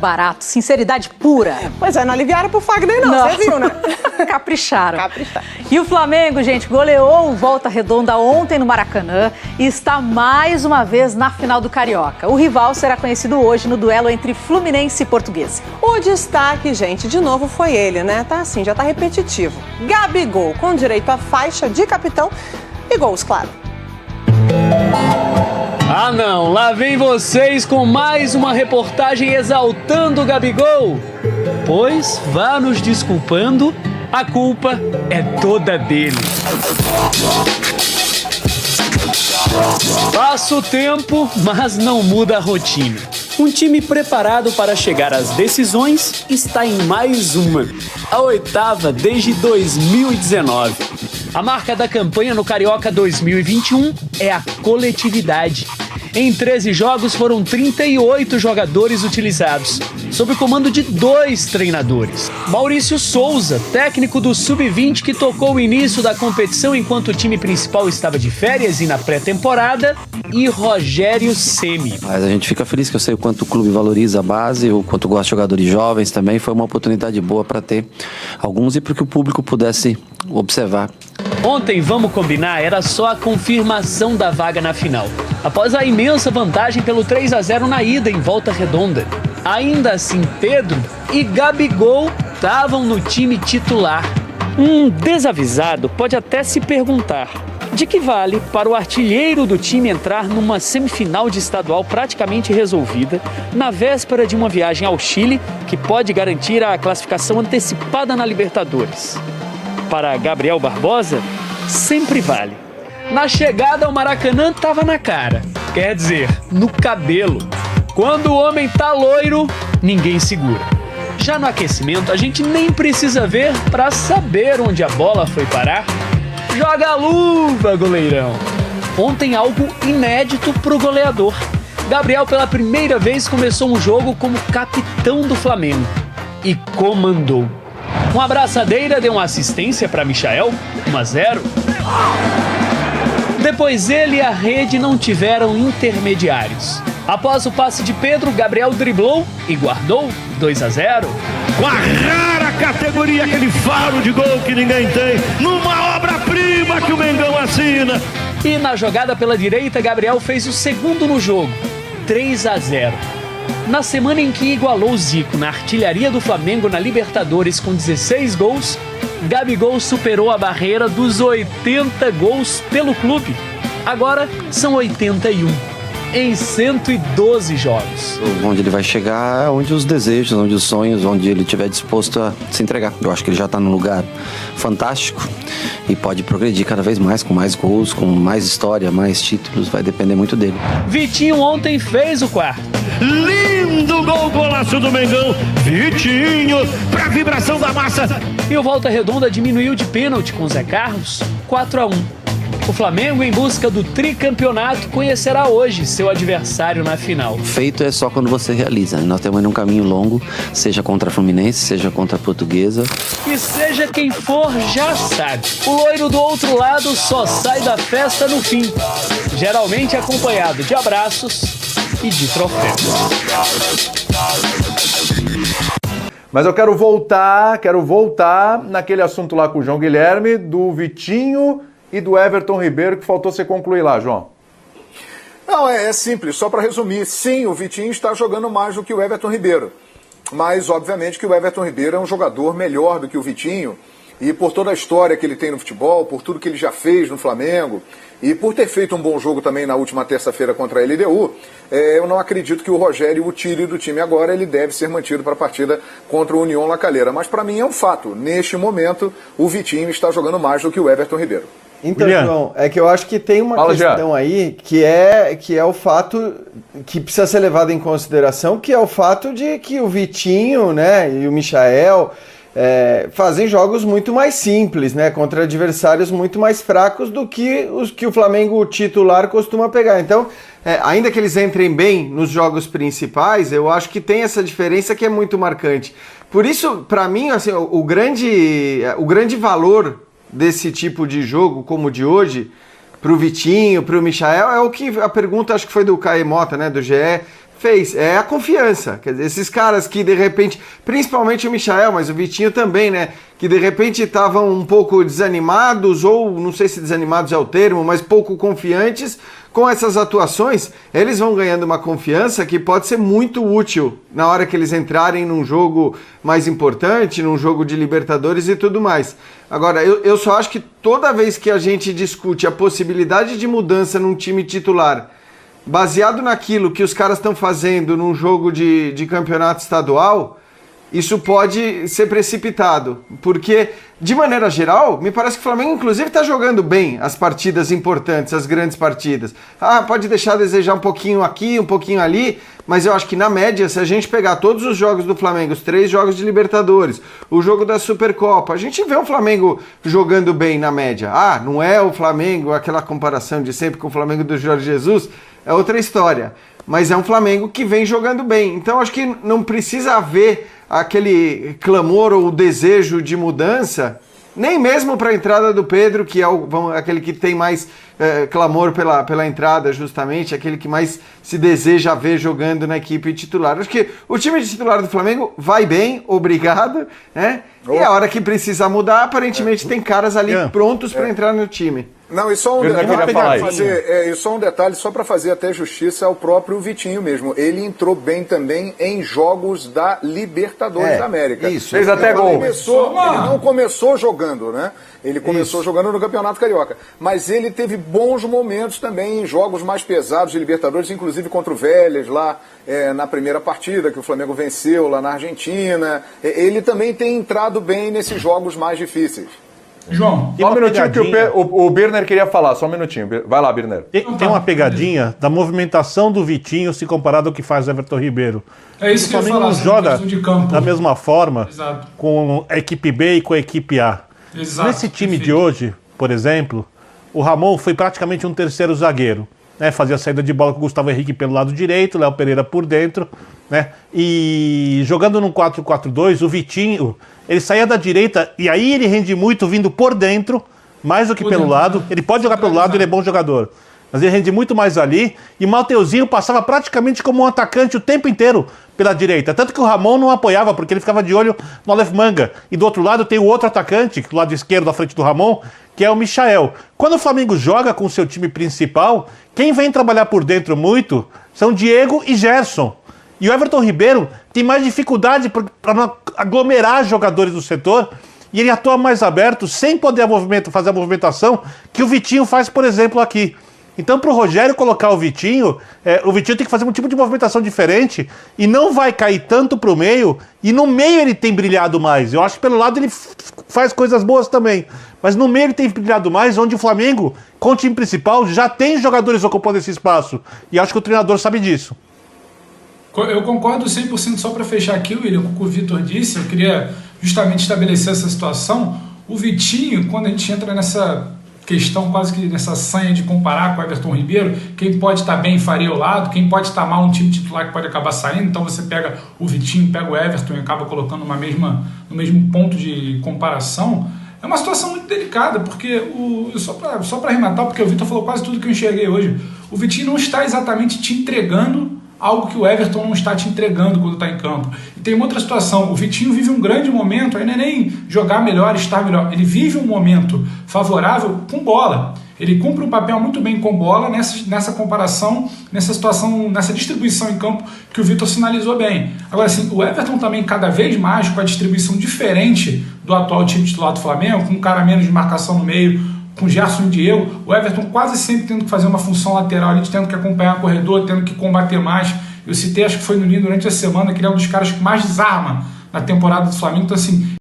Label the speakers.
Speaker 1: Barato, sinceridade pura.
Speaker 2: Pois é, não aliviaram pro Fagner não, você viu, né?
Speaker 1: Capricharam. E o Flamengo, gente, goleou o Volta Redonda ontem no Maracanã e está mais uma vez na final do Carioca. O rival será conhecido hoje no duelo entre Fluminense e Portuguesa.
Speaker 2: O destaque, gente, de novo foi ele, né? Tá assim, já tá repetitivo. Gabigol, com direito à faixa de capitão e gols, claro.
Speaker 3: Ah não, lá vem vocês com mais uma reportagem exaltando o Gabigol. Pois vá nos desculpando, a culpa é toda dele. Passa o tempo, mas não muda a rotina. Um time preparado para chegar às decisões está em mais uma, a 8ª desde 2019. A marca da campanha no Carioca 2021 é a coletividade. Em 13 jogos foram 38 jogadores utilizados, sob o comando de 2 treinadores. Maurício Souza, técnico do Sub-20 que tocou o início da competição enquanto o time principal estava de férias e na pré-temporada, e Rogério Ceni.
Speaker 4: Mas a gente fica feliz que eu sei o quanto o clube valoriza a base, o quanto gosta de jogadores jovens também. Foi uma oportunidade boa para ter alguns e para que o público pudesse observar.
Speaker 3: Ontem, vamos combinar, era só a confirmação da vaga na final, após a imensa vantagem pelo 3-0 na ida em Volta Redonda. Ainda assim, Pedro e Gabigol estavam no time titular. Um desavisado pode até se perguntar: de que vale para o artilheiro do time entrar numa semifinal de estadual praticamente resolvida, na véspera de uma viagem ao Chile, que pode garantir a classificação antecipada na Libertadores? Para Gabriel Barbosa, sempre vale. Na chegada ao Maracanã tava na cara, quer dizer, no cabelo. Quando o homem tá loiro, ninguém segura. Já no aquecimento, a gente nem precisa ver para saber onde a bola foi parar. Joga a luva, goleirão! Ontem algo inédito pro goleador. Gabriel pela primeira vez começou um jogo como capitão do Flamengo e comandou. Uma abraçadeira deu uma assistência para Michael, 1-0. Depois ele e a rede não tiveram intermediários. Após o passe de Pedro, Gabriel driblou e guardou 2-0.
Speaker 5: Com a rara categoria, aquele faro de gol que ninguém tem, numa obra-prima que o Mengão assina.
Speaker 3: E na jogada pela direita, Gabriel fez o segundo no jogo, 3-0. Na semana em que igualou Zico na artilharia do Flamengo na Libertadores com 16 gols, Gabigol superou a barreira dos 80 gols pelo clube. Agora são 81, em 112 jogos.
Speaker 4: Onde ele vai chegar é onde os desejos, onde os sonhos, onde ele estiver disposto a se entregar. Eu acho que ele já está num lugar fantástico e pode progredir cada vez mais, com mais gols, com mais história, mais títulos, vai depender muito dele.
Speaker 3: Vitinho ontem fez o 4º.
Speaker 5: Lindo gol, golaço do Mengão, Vitinho, pra vibração da massa.
Speaker 3: E o Volta Redonda diminuiu de pênalti com Zé Carlos, 4-1. O Flamengo, em busca do tricampeonato, conhecerá hoje seu adversário na final.
Speaker 4: Feito é só quando você realiza. Nós temos um caminho longo, seja contra a Fluminense, seja contra a Portuguesa.
Speaker 3: E seja quem for, já sabe. O loiro do outro lado só sai da festa no fim, geralmente acompanhado de abraços e de troféus.
Speaker 6: Mas eu quero voltar naquele assunto lá com o João Guilherme, do Vitinho e do Everton Ribeiro, que faltou você concluir lá, João.
Speaker 7: Não, é simples, só para resumir. Sim, o Vitinho está jogando mais do que o Everton Ribeiro. Mas, obviamente, que o Everton Ribeiro é um jogador melhor do que o Vitinho. E por toda a história que ele tem no futebol, por tudo que ele já fez no Flamengo, e por ter feito um bom jogo também na última terça-feira contra a LDU, eu não acredito que o Rogério o tire do time agora. Ele deve ser mantido para a partida contra o União La Calera. Mas para mim é um fato. Neste momento, o Vitinho está jogando mais do que o Everton Ribeiro.
Speaker 8: Então, João, é que eu acho que tem uma questão aí que é o fato que precisa ser levado em consideração, que é o fato de que o Vitinho, né, e o Michael fazem jogos muito mais simples, né, contra adversários muito mais fracos do que os que o Flamengo titular costuma pegar. Então, ainda que eles entrem bem nos jogos principais, eu acho que tem essa diferença que é muito marcante. Por isso, para mim, assim, o grande valor desse tipo de jogo, como o de hoje, pro Vitinho, pro Michael, é o que a pergunta, acho que foi do Caê Mota, né, do GE, fez. É a confiança. Quer dizer, esses caras que de repente, principalmente o Michael, mas o Vitinho também, né? Que de repente estavam um pouco desanimados, ou não sei se desanimados é o termo, mas pouco confiantes, com essas atuações, eles vão ganhando uma confiança que pode ser muito útil na hora que eles entrarem num jogo mais importante, num jogo de Libertadores e tudo mais. Agora, eu só acho que toda vez que a gente discute a possibilidade de mudança num time titular, baseado naquilo que os caras estão fazendo num jogo de campeonato estadual, isso pode ser precipitado, porque, de maneira geral, me parece que o Flamengo, inclusive, está jogando bem as partidas importantes, as grandes partidas. Pode deixar a desejar um pouquinho aqui, um pouquinho ali, mas eu acho que, na média, se a gente pegar todos os jogos do Flamengo, os 3 jogos de Libertadores, o jogo da Supercopa, a gente vê o Flamengo jogando bem na média. Não é o Flamengo, aquela comparação de sempre com o Flamengo do Jorge Jesus, é outra história. Mas é um Flamengo que vem jogando bem. Então, acho que não precisa haver aquele clamor ou desejo de mudança, nem mesmo para a entrada do Pedro, que é aquele que tem mais clamor pela entrada, justamente, aquele que mais se deseja ver jogando na equipe titular. Acho que o time titular do Flamengo vai bem, obrigado, né? E a hora que precisa mudar, aparentemente tem caras ali prontos para entrar no time.
Speaker 7: Não, e só um detalhe, só para fazer até justiça ao próprio Vitinho mesmo. Ele entrou bem também em jogos da Libertadores da América.
Speaker 6: Isso, fez até gol.
Speaker 7: Ele não começou jogando, né? Ele começou jogando no Campeonato Carioca. Mas ele teve bons momentos também em jogos mais pesados de Libertadores, inclusive contra o Vélez, lá na primeira partida, que o Flamengo venceu lá na Argentina. Ele também tem entrado bem nesses jogos mais difíceis.
Speaker 6: João, só um minutinho que o Birner queria falar, só um minutinho. Vai lá, Birner.
Speaker 5: Tem uma pegadinha da movimentação do Vitinho se comparado ao que faz o Everton Ribeiro.
Speaker 9: É isso que eu ia falar,
Speaker 5: não joga
Speaker 9: de campo
Speaker 5: da mesma forma.
Speaker 9: Exato.
Speaker 5: Com a equipe B e com a equipe A.
Speaker 9: Exato,
Speaker 5: nesse time de hoje, por exemplo, o Ramon foi praticamente um terceiro zagueiro. Né? Fazia a saída de bola com o Gustavo Henrique pelo lado direito, Léo Pereira por dentro. Né? E jogando no 4-4-2, o Vitinho, ele saía da direita e aí ele rende muito vindo por dentro, mais do que pelo lado. Ele pode jogar pelo lado, ele é bom jogador. Mas ele rende muito mais ali. E o Mateuzinho passava praticamente como um atacante o tempo inteiro pela direita. Tanto que o Ramon não apoiava, porque ele ficava de olho no Aleph Manga. E do outro lado tem o outro atacante, do lado esquerdo, à frente do Ramon, que é o Michael. Quando o Flamengo joga com o seu time principal, quem vem trabalhar por dentro muito são Diego e Gerson. E o Everton Ribeiro tem mais dificuldade para aglomerar jogadores do setor, e ele atua mais aberto, sem poder fazer a movimentação que o Vitinho faz, por exemplo, aqui. Então, para o Rogério colocar o Vitinho tem que fazer um tipo de movimentação diferente e não vai cair tanto para o meio, e no meio ele tem brilhado mais. Eu acho que pelo lado ele faz coisas boas também, mas no meio ele tem brilhado mais, onde o Flamengo, com o time principal, já tem jogadores ocupando esse espaço, e acho que o treinador sabe disso.
Speaker 9: Eu concordo 100%, só para fechar aqui, William, com o que o Vitor disse. Eu queria justamente estabelecer essa situação. O Vitinho, quando a gente entra nessa questão, quase que nessa sanha de comparar com o Everton Ribeiro, quem pode estar bem faria o lado, quem pode estar mal um time titular que pode acabar saindo. Então você pega o Vitinho, pega o Everton e acaba colocando no mesmo ponto de comparação. É uma situação muito delicada, porque só para arrematar, porque o Vitor falou quase tudo que eu enxerguei hoje. O Vitinho não está exatamente te entregando algo que o Everton não está te entregando quando está em campo. E tem uma outra situação, o Vitinho vive um grande momento, aí não é nem jogar melhor, estar melhor, ele vive um momento favorável com bola. Ele cumpre um papel muito bem com bola nessa comparação, nessa situação, nessa distribuição em campo que o Vitor sinalizou bem. Agora, assim, o Everton também cada vez mais com a distribuição diferente do atual time titular do Flamengo, com um cara menos de marcação no meio, com Gerson e Diego, o Everton quase sempre tendo que fazer uma função lateral, ali, tendo que acompanhar o corredor, tendo que combater mais. Eu citei, acho que foi no Ninho durante a semana, que ele é um dos caras que mais desarma na temporada do Flamengo. Então, assim,